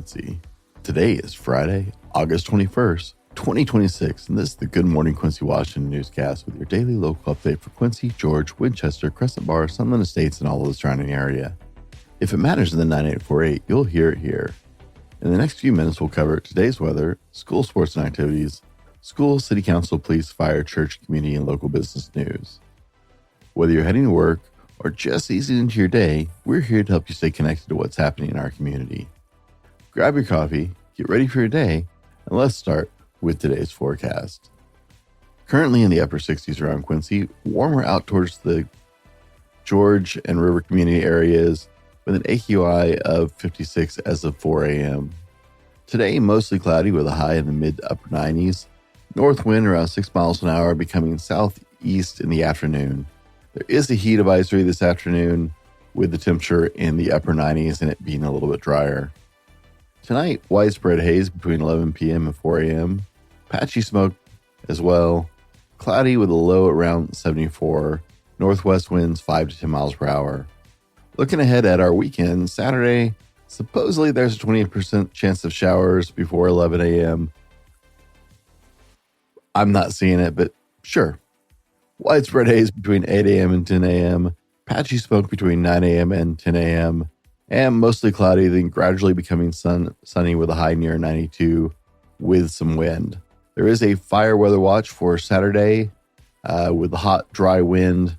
Quincy. Today is Friday, August 21st, 2026, and this is the Good Morning Quincy Washington newscast with your daily local update for Quincy, George, Winchester, Crescent Bar, Sunland Estates, and all of the surrounding area. If it matters in the 9848, you'll hear it here. In the next few minutes, we'll cover today's weather, school sports and activities, school, city council, police, fire, church, community, and local business news. Whether you're heading to work or just easing into your day, we're here to help you stay connected to what's happening in our community. Grab your coffee, get ready for your day, and let's start with today's forecast. Currently in the upper 60s around Quincy, warmer out towards the George and River community areas with an AQI of 56 as of 4 a.m. Today, mostly cloudy with a high in the mid to upper 90s. North wind around 6 miles an hour, becoming southeast in the afternoon. There is a heat advisory this afternoon with the temperature in the upper 90s and it being a little bit drier. Tonight, widespread haze between 11 p.m. and 4 a.m. Patchy smoke as well. Cloudy with a low around 74. Northwest winds 5 to 10 miles per hour. Looking ahead at our weekend, Saturday, supposedly there's a 28% chance of showers before 11 a.m. I'm not seeing it, but sure. Widespread haze between 8 a.m. and 10 a.m. Patchy smoke between 9 a.m. and 10 a.m. And mostly cloudy, then gradually becoming sunny with a high near 92 with some wind. There is a fire weather watch for Saturday with the hot, dry wind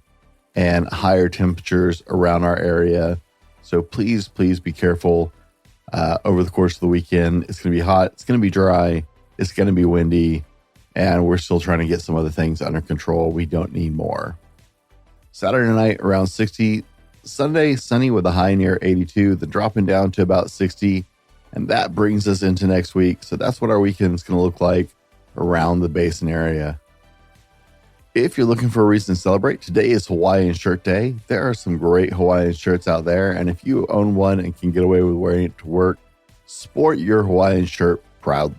and higher temperatures around our area. So please be careful over the course of the weekend. It's going to be hot. It's going to be dry. It's going to be windy. And we're still trying to get some other things under control. We don't need more. Saturday night around 60. Sunday, sunny with a high near 82, then dropping down to about 60. And that brings us into next week. So that's what our weekend is going to look like around the basin area. If you're looking for a reason to celebrate, today is Hawaiian Shirt Day. There are some great Hawaiian shirts out there. And if you own one and can get away with wearing it to work, sport your Hawaiian shirt proudly.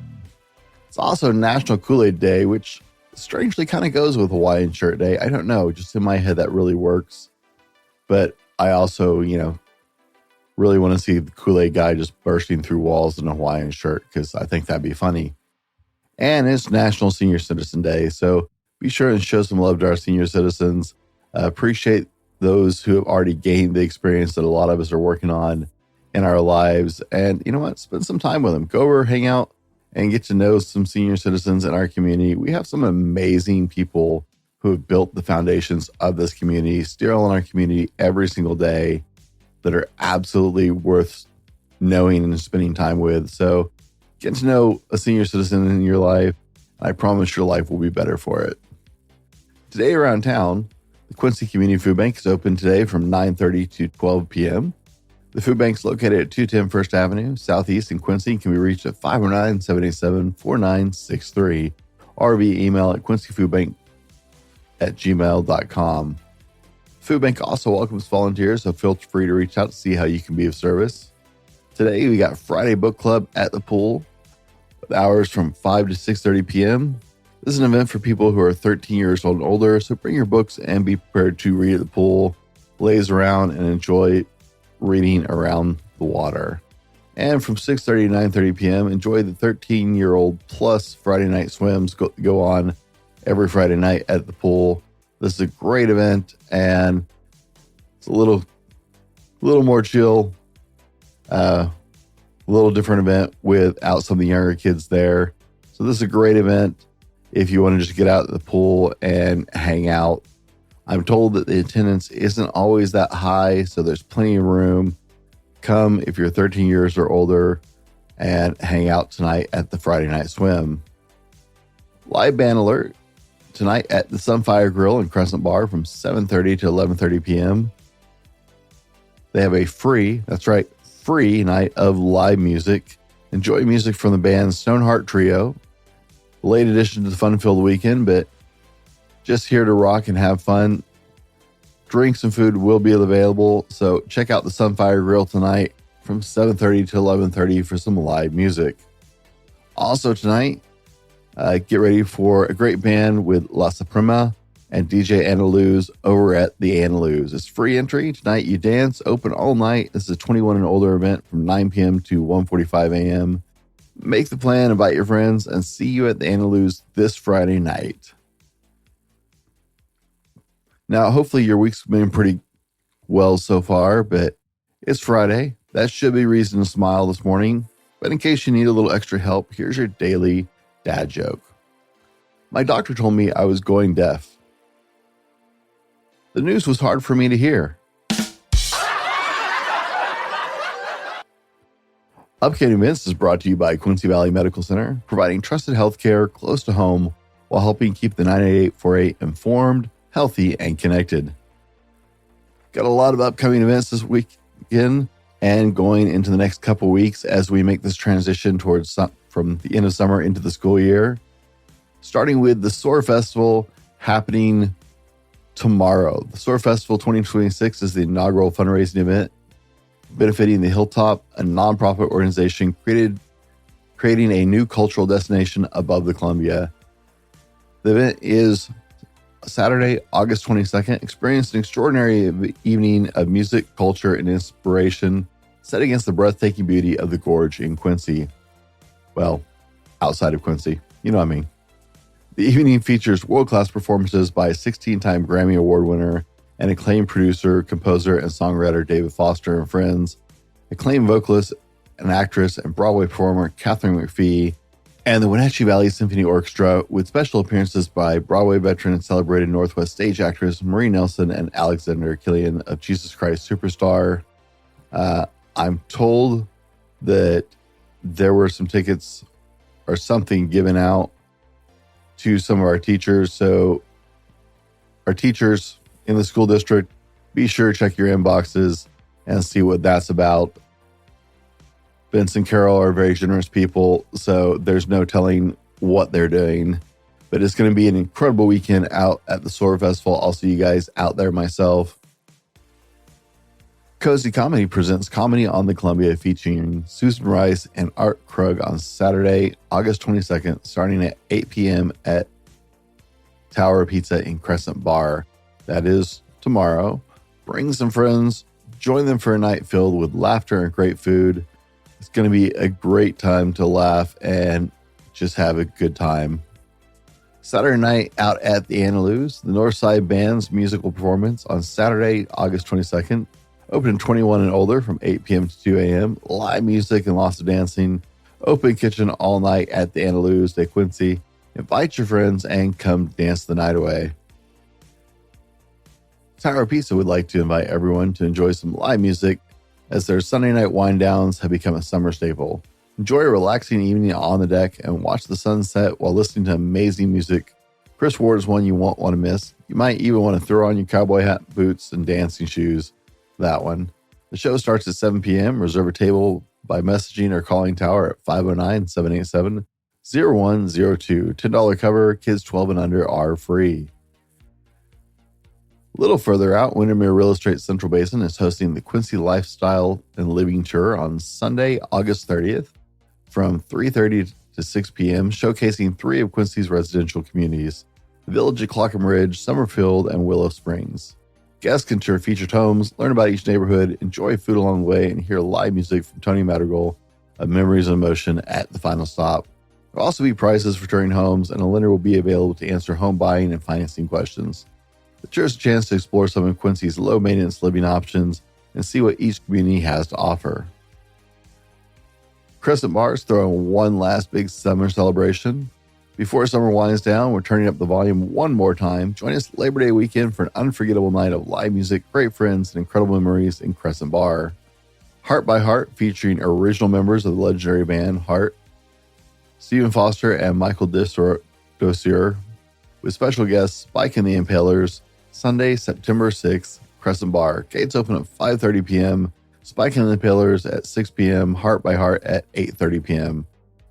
It's also National Kool-Aid Day, which strangely kind of goes with Hawaiian Shirt Day. I don't know, just in my head that really works. But I also, really want to see the Kool-Aid guy just bursting through walls in a Hawaiian shirt because I think that'd be funny. And it's National Senior Citizen Day, so be sure and show some love to our senior citizens. Appreciate those who have already gained the experience that a lot of us are working on in our lives. And you know what? Spend some time with them. Go over, hang out, and get to know some senior citizens in our community. We have some amazing people who have built the foundations of this community, still in our community every single day, that are absolutely worth knowing and spending time with. So get to know a senior citizen in your life. I promise your life will be better for it. Today around town, the Quincy Community Food Bank is open today from 9:30 to 12 p.m. The food bank is located at 210 First Avenue, Southeast in Quincy, and can be reached at 509-787-4963 or via email at quincyfoodbank@gmail.com. Food Bank also welcomes volunteers, so feel free to reach out to see how you can be of service. Today, we got Friday Book Club at the pool with hours from 5 to 6:30 p.m. This is an event for people who are 13 years old and older, so bring your books and be prepared to read at the pool, laze around, and enjoy reading around the water. And from 6:30 to 9:30 p.m., enjoy the 13-year-old plus Friday night swims go on every Friday night at the pool. This is a great event, and it's a little more chill, a little different event without some of the younger kids there. So this is a great event if you want to just get out at the pool and hang out. I'm told that the attendance isn't always that high, so there's plenty of room. Come if you're 13 years or older and hang out tonight at the Friday night swim. Live band alert tonight at the Sunfire Grill and Crescent Bar from 7:30 to 11:30 p.m. They have a free night of live music. Enjoy music from the band Stoneheart Trio. Late addition to the fun-filled weekend, but just here to rock and have fun. Drinks and food will be available, so check out the Sunfire Grill tonight from 7:30 to 11:30 for some live music. Also tonight, get ready for a great band with La Suprema and DJ Andaluz over at the Andaluz. It's free entry. Tonight you dance, open all night. This is a 21 and older event from 9 p.m. to 1:45 a.m. Make the plan, invite your friends, and see you at the Andaluz this Friday night. Now, hopefully your week's been pretty well so far, but it's Friday. That should be reason to smile this morning. But in case you need a little extra help, here's your daily dad joke. My doctor told me I was going deaf. The news was hard for me to hear. Upcoming Events is brought to you by Quincy Valley Medical Center, providing trusted healthcare close to home while helping keep the 98848 informed, healthy, and connected. Got a lot of upcoming events this weekend and going into the next couple weeks as we make this transition towards from the end of summer into the school year. Starting with the SOAR Festival happening tomorrow. The SOAR Festival 2026 is the inaugural fundraising event benefiting the Hilltop, a nonprofit organization creating a new cultural destination above the Columbia. The event is Saturday, August 22nd. Experience an extraordinary evening of music, culture, and inspiration set against the breathtaking beauty of the gorge in Quincy. Well, outside of Quincy, you know what I mean. The evening features world-class performances by 16-time Grammy Award winner and acclaimed producer, composer, and songwriter David Foster and friends, acclaimed vocalist and actress and Broadway performer Katharine McPhee, and the Wenatchee Valley Symphony Orchestra, with special appearances by Broadway veteran and celebrated Northwest stage actress Marie Nelson and Alexander Killian of Jesus Christ Superstar. I'm told that there were some tickets or something given out to some of our teachers. So our teachers in the school district, be sure to check your inboxes and see what that's about. Vince and Carol are very generous people, so there's no telling what they're doing. But it's going to be an incredible weekend out at the SOAR Festival. I'll see you guys out there myself. Cozy Comedy presents Comedy on the Columbia featuring Susan Rice and Art Krug on Saturday, August 22nd, starting at 8 p.m. at Tower Pizza in Crescent Bar. That is tomorrow. Bring some friends, join them for a night filled with laughter and great food. It's going to be a great time to laugh and just have a good time. Saturday night out at the Andaluz, the Northside Band's musical performance on Saturday, August 22nd. Open 21 and older from 8 p.m. to 2 a.m. Live music and lots of dancing. Open kitchen all night at the Andaluz de Quincy. Invite your friends and come dance the night away. Tower Pizza would like to invite everyone to enjoy some live music as their Sunday night wind downs have become a summer staple. Enjoy a relaxing evening on the deck and watch the sunset while listening to amazing music. Chris Ward is one you won't want to miss. You might even want to throw on your cowboy hat, boots, and dancing shoes. That one. The show starts at 7 p.m. Reserve a table by messaging or calling Tower at 509-787-0102. $10 cover. Kids 12 and under are free. A little further out, Windermere Real Estate Central Basin is hosting the Quincy Lifestyle and Living Tour on Sunday, August 30th from 3:30 to 6 p.m., showcasing 3 of Quincy's residential communities, the Village at Clockham Ridge, Summerfield, and Willow Springs. Guests can tour featured homes, learn about each neighborhood, enjoy food along the way, and hear live music from Tony Madrigal of Memories of Emotion at the final stop. There will also be prizes for touring homes, and a lender will be available to answer home buying and financing questions. The tour is a chance to explore some of Quincy's low-maintenance living options and see what each community has to offer. Crescent Bar is throwing one last big summer celebration. Before summer winds down, we're turning up the volume one more time. Join us Labor Day weekend for an unforgettable night of live music, great friends, and incredible memories in Crescent Bar. Heart by Heart, featuring original members of the legendary band Heart, Stephen Foster and Michael Dossier, with special guests Spike and the Impalers, Sunday, September 6th, Crescent Bar. Gates open at 5:30 p.m. Spike and the Impalers at 6 p.m. Heart by Heart at 8:30 p.m.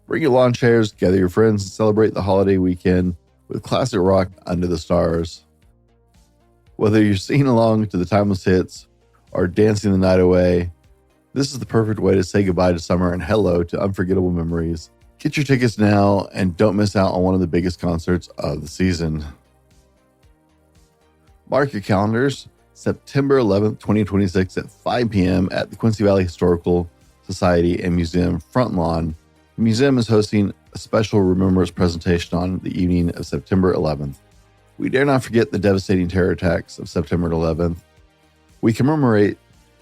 Bring your lawn chairs, gather your friends, and celebrate the holiday weekend with classic rock under the stars. Whether you're singing along to the timeless hits or dancing the night away, this is the perfect way to say goodbye to summer and hello to unforgettable memories. Get your tickets now and don't miss out on one of the biggest concerts of the season. Mark your calendars, September 11th, 2026 at 5 p.m. at the Quincy Valley Historical Society and Museum front lawn. The museum is hosting a special remembrance presentation on the evening of September 11th. We dare not forget the devastating terror attacks of September 11th. We commemorate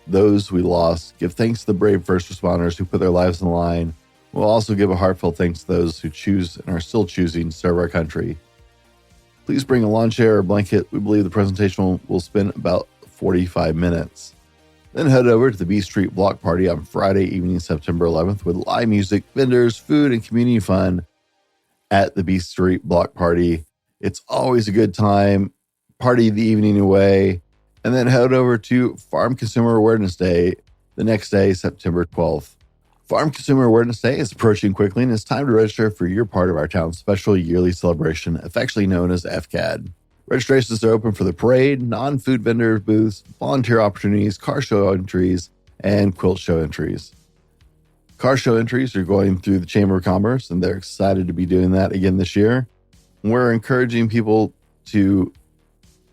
those we lost, give thanks to the brave first responders who put their lives on the line. We'll also give a heartfelt thanks to those who choose and are still choosing to serve our country. Please bring a lawn chair or blanket. We believe the presentation will spend about 45 minutes. Then head over to the B Street Block Party on Friday evening, September 11th, with live music, vendors, food, and community fun at the B Street Block Party. It's always a good time. Party the evening away. And then head over to Farm Consumer Awareness Day the next day, September 12th. Farm Consumer Awareness Day is approaching quickly, and it's time to register for your part of our town's special yearly celebration, affectionately known as FCAD. Registrations are open for the parade, non-food vendor booths, volunteer opportunities, car show entries, and quilt show entries. Car show entries are going through the Chamber of Commerce, and they're excited to be doing that again this year. We're encouraging people to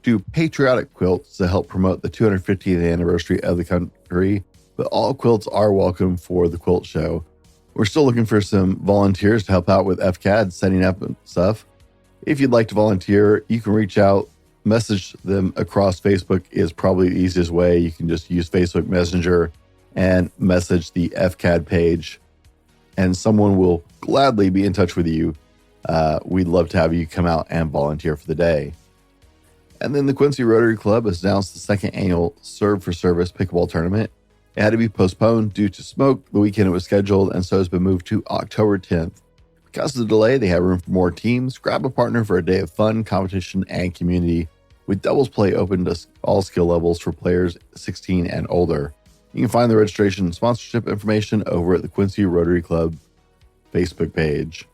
do patriotic quilts to help promote the 250th anniversary of the country, but all quilts are welcome for the quilt show. We're still looking for some volunteers to help out with FCAD setting up and stuff. If you'd like to volunteer, you can reach out, message them across Facebook is probably the easiest way. You can just use Facebook Messenger and message the FCAD page, and someone will gladly be in touch with you. We'd love to have you come out and volunteer for the day. And then the Quincy Rotary Club has announced the second annual Serve for Service pickleball tournament. It had to be postponed due to smoke the weekend it was scheduled, and so has been moved to October 10th. Because of the delay, they have room for more teams. Grab a partner for a day of fun, competition, and community, with doubles play open to all skill levels for players 16 and older. You can find the registration and sponsorship information over at the Quincy Rotary Club Facebook page.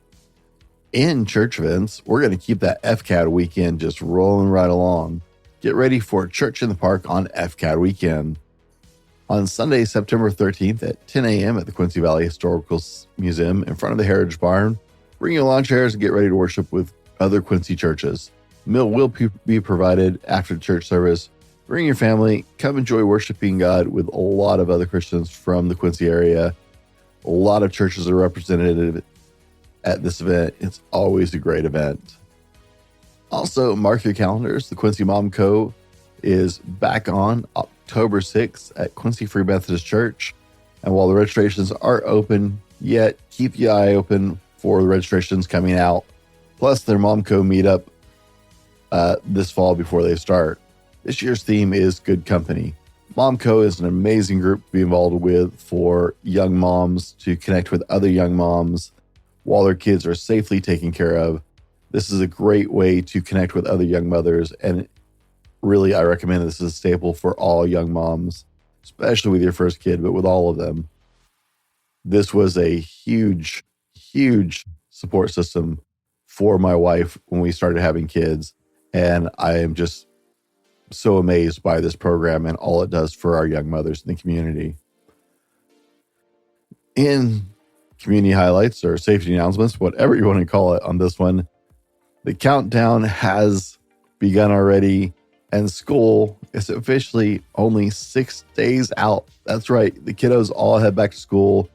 In church events, we're going to keep that FCAD weekend just rolling right along. Get ready for Church in the Park on FCAD weekend. On Sunday, September 13th at 10 a.m. at the Quincy Valley Historical Museum in front of the Heritage Barn, bring your lawn chairs and get ready to worship with other Quincy churches. Meal will be provided after the church service. Bring your family, come enjoy worshiping God with a lot of other Christians from the Quincy area. A lot of churches are represented at this event. It's always a great event. Also, mark your calendars. The Quincy Mom Co. is back on October 6th at Quincy Free Methodist Church. And while the registrations aren't open yet, keep your eye open for the registrations coming out. Plus, their Mom Co. meetup this fall before they start. This year's theme is Good Company. Mom Co. is an amazing group to be involved with for young moms to connect with other young moms while their kids are safely taken care of. This is a great way to connect with other young mothers, and really, I recommend this as a staple for all young moms, especially with your first kid, but with all of them. This was a huge, huge support system for my wife when we started having kids, and I am just so amazed by this program and all it does for our young mothers in the community. In community highlights or safety announcements, whatever you want to call it on this one, the countdown has begun already, and school is officially only 6 days out. That's right. The kiddos all head back to school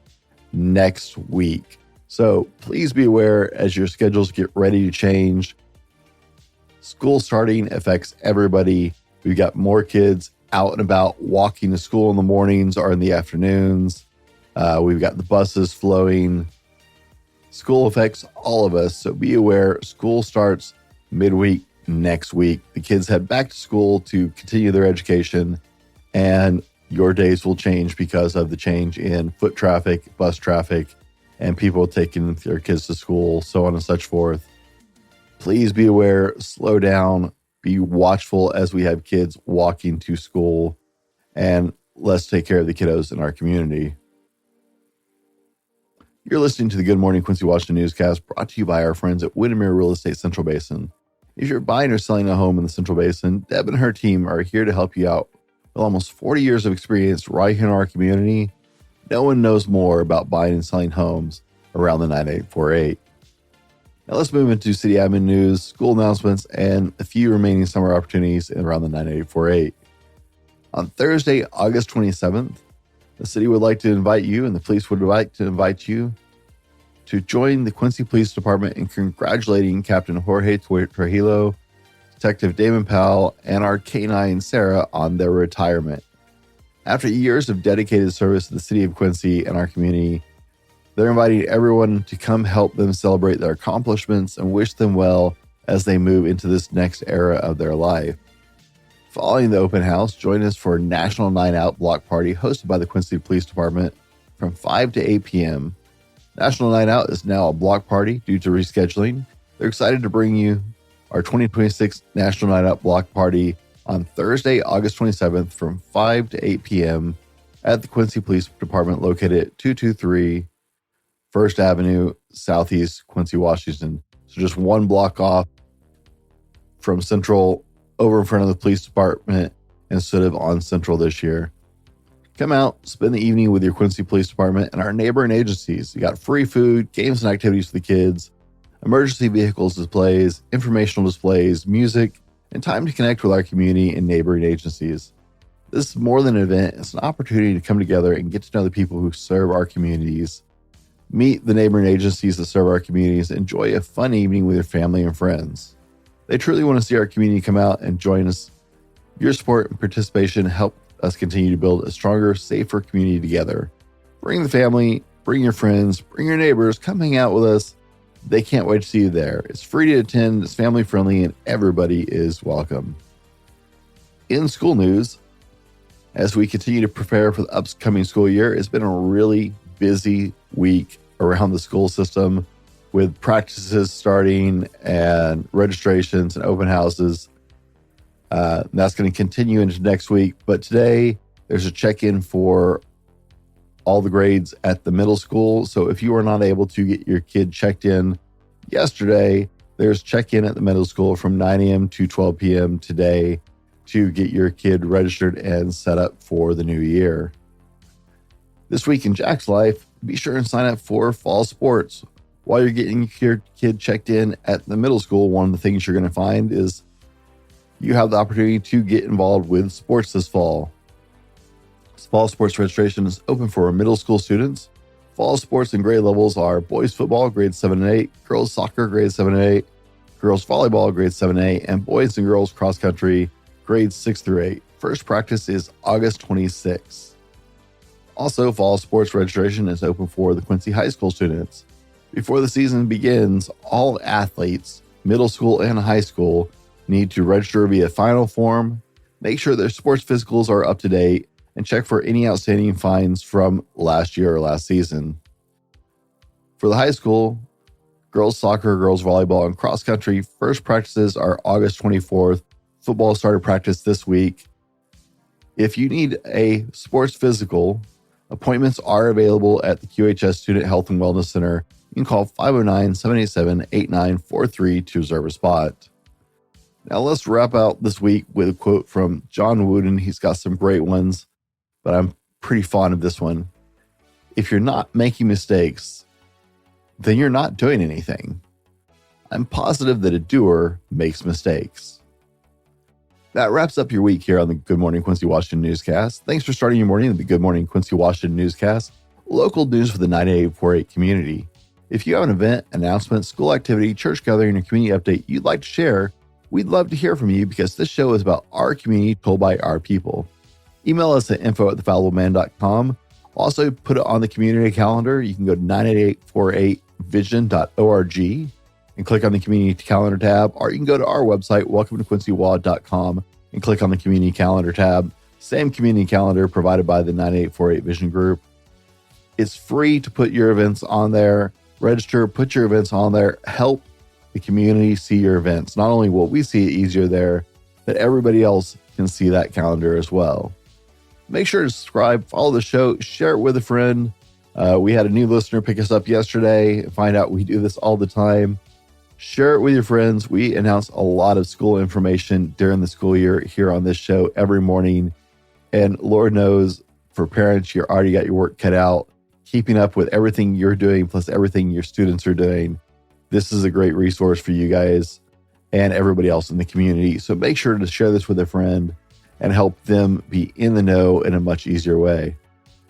next week. So please be aware as your schedules get ready to change. School starting affects everybody. We've got more kids out and about walking to school in the mornings or in the afternoons. We've got the buses flowing. School affects all of us, so be aware. School starts midweek next week. The kids head back to school to continue their education, and your days will change because of the change in foot traffic, bus traffic, and people taking their kids to school, so on and such forth. Please be aware, slow down, be watchful as we have kids walking to school, and let's take care of the kiddos in our community. You're listening to the Good Morning Quincy Washington newscast, brought to you by our friends at Windermere Real Estate Central Basin. If you're buying or selling a home in the Central Basin, Deb and her team are here to help you out. With almost 40 years of experience right here in our community, no one knows more about buying and selling homes around the 9848. Now let's move into city admin news, school announcements, and a few remaining summer opportunities around the 9848. On Thursday, August 27th, the city would like to invite you, and the police would like to invite you to join the Quincy Police Department in congratulating Captain Jorge Trujillo, Detective Damon Powell, and our K9 Sarah on their retirement. After years of dedicated service to the city of Quincy and our community, they're inviting everyone to come help them celebrate their accomplishments and wish them well as they move into this next era of their life. Following the open house, join us for a National Night Out block party hosted by the Quincy Police Department from 5 to 8 p.m. National Night Out is now a block party due to rescheduling. They're excited to bring you our 2026 National Night Out block party on Thursday, August 27th from 5 to 8 p.m. at the Quincy Police Department located at 223 First Avenue, Southeast Quincy, Washington. So just one block off from Central, over in front of the police department instead of on Central this year. Come out, spend the evening with your Quincy Police Department and our neighboring agencies. You got free food, games and activities for the kids, emergency vehicles displays, informational displays, music, and time to connect with our community and neighboring agencies. This is more than an event. It's an opportunity to come together and get to know the people who serve our communities, meet the neighboring agencies that serve our communities, enjoy a fun evening with your family and friends. They truly want to see our community come out and join us. Your support and participation help us continue to build a stronger, safer community together. Bring the family, bring your friends, bring your neighbors, come hang out with us. They can't wait to see you there. It's free to attend, it's family friendly, and everybody is welcome. In school news, as we continue to prepare for the upcoming school year, it's been a really busy week around the school system with practices starting and registrations and open houses. That's going to continue into next week. But today, there's a check-in for all the grades at the middle school. So if you are not able to get your kid checked in yesterday, there's check-in at the middle school from 9 a.m. to 12 p.m. today to get your kid registered and set up for the new year. This week in Jack's life, be sure and sign up for fall sports. While you're getting your kid checked in at the middle school, one of the things you're going to find is you have the opportunity to get involved with sports this fall. Fall sports registration is open for middle school students. Fall sports and grade levels are boys football, grades 7 and 8, girls soccer, grades 7 and 8, girls volleyball, grades 7 and 8, and boys and girls cross country, grades 6 through 8. First practice is August 26th. Also, fall sports registration is open for the Quincy High School students. Before the season begins, all athletes, middle school and high school, need to register via final form, make sure their sports physicals are up to date, and check for any outstanding fines from last year or last season. For the high school, girls soccer, girls volleyball, and cross country, first practices are August 24th. Football started practice this week. If you need a sports physical, appointments are available at the QHS Student Health and Wellness Center. You can call 509-787-8943 to reserve a spot. Now let's wrap out this week with a quote from John Wooden. He's got some great ones, but I'm pretty fond of this one. If you're not making mistakes, then you're not doing anything. I'm positive that a doer makes mistakes. That wraps up your week here on the Good Morning Quincy Washington newscast. Thanks for starting your morning with the Good Morning Quincy Washington newscast, local news for the 9848 community. If you have an event, announcement, school activity, church gathering, or community update you'd like to share, we'd love to hear from you because this show is about our community told by our people. Email us at info@thefallibleman.com. Also, put it on the community calendar. You can go to 98848vision.org and click on the community calendar tab, or you can go to our website, welcometoquincywa.com, and click on the community calendar tab. Same community calendar provided by the 9848 Vision Group. It's free to put your events on there. Register, put your events on there. Help the community see your events. Not only will we see it easier there, but everybody else can see that calendar as well. Make sure to subscribe, follow the show, share it with a friend. We had a new listener pick us up yesterday. Find out we do this all the time. Share it with your friends. We announce a lot of school information during the school year here on this show every morning. And Lord knows, for parents, you already got your work cut out, keeping up with everything you're doing, plus everything your students are doing. This is a great resource for you guys and everybody else in the community. So make sure to share this with a friend and help them be in the know in a much easier way.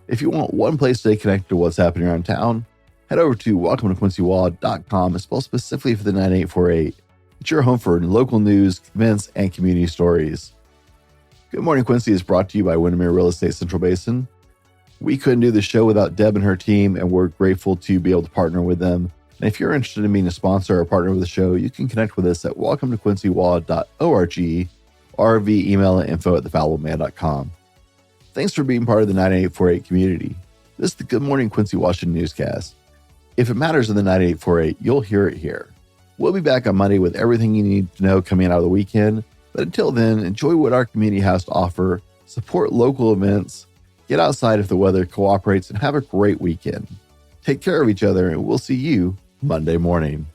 If you want one place to stay connected to what's happening around town, head over to welcometoquincywa.com, spelled specifically for the 9848. It's your home for local news, events, and community stories. Good Morning Quincy is brought to you by Windermere Real Estate Central Basin. We couldn't do the show without Deb and her team, and we're grateful to be able to partner with them. And if you're interested in being a sponsor or partner with the show, you can connect with us at welcometoquincywa.org or via email at info@thefallowman.com. Thanks for being part of the 9848 community. This is the Good Morning Quincy Washington newscast. If it matters in the 9848, you'll hear it here. We'll be back on Monday with everything you need to know coming out of the weekend. But until then, enjoy what our community has to offer, support local events, get outside if the weather cooperates, and have a great weekend. Take care of each other, and we'll see you Monday morning.